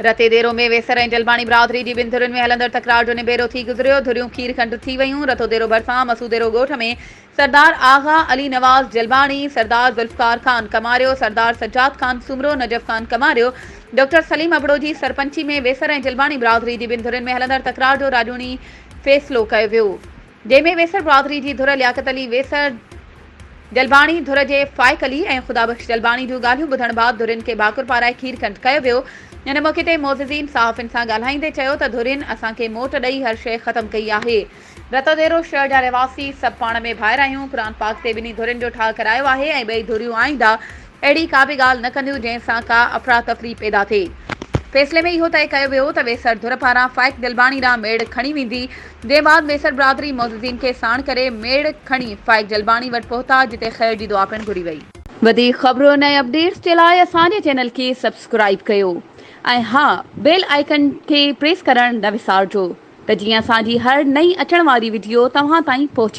रते देरो में वेसर ऐं जलबाणी बिरादरी जी ॿिनि धुरियुनि में हलंदड़ तकरार जो निबेरो थी गुज़रियो। धुरियूं खीर खंड थी वयूं। रतो देरो भरिसां मसूदेरो ॻोठ में सरदार आगा अली नवाज़ जलबाणी, सरदार ज़ुल्फ़कार ख़ान कमारियो, सरदार सज्जाद ख़ान सुमरो, नजफ़ ख़ान कमारियो, डॉक्टर सलीम अबड़ो जी सरपंची में वेसर ऐं जलबाणी बिरादरी जी ॿिनि धुरियुनि में हलंदड़ तकरार जो राजूनी फ़ैसिलो कयो वियो, जंहिंमें वेसर बिरादरी जी धुर लियाकत अली वेसर जलबाणी धुर जे फ़ाइक़ अली ऐं ख़ुदाबख़्श जलबाणी जूं ॻाल्हियूं ॿुधण बाद धुरियुनि खे भाकुर पाराए खीर खंड कयो वियो। इन मौक़े ते मोज़िज़ीन सहाफ़ियुनि सां ॻाल्हाईंदे चयो त धुरियुनि असांखे मोट ॾेई हर शइ ख़तमु कई आहे। रतोदेरो शहर जा रहवासी सभु पाण में भाइर आहियूं। क़ुरान पाक ते ॿिन्ही धुरियुनि जो ठाह करायो आहे ऐं ॿई धुरियूं आईंदा अहिड़ी का बि ॻाल्हि न कंदियूं जंहिंसां का अफ़रा तफ़री पैदा थिए। फ़ैसिले में इहो तय कयो वियो त वेसर धुर पारां फ़ाइक़ जलबाणी ॾांहुं मेड़ खणी वेंदी, जंहिं बाद वेसर बिरादरी मोज़िज़ीन खे साण करे मेड़ खणी फ़ाइक़ जलबाणी वटि पहुता, जिते ख़ैर जी दुआ पिणु घुरी वई। वधीक ख़बरुनि ऐं अपडेट्स जे लाइ असांजे चैनल खे सब्सक्राइब कयो ऐं हा, बेल आइकन खे प्रेस करणु न विसारिजो त जीअं असांजी हर नई अचण वारी वीडियो तव्हां ताईं पहुची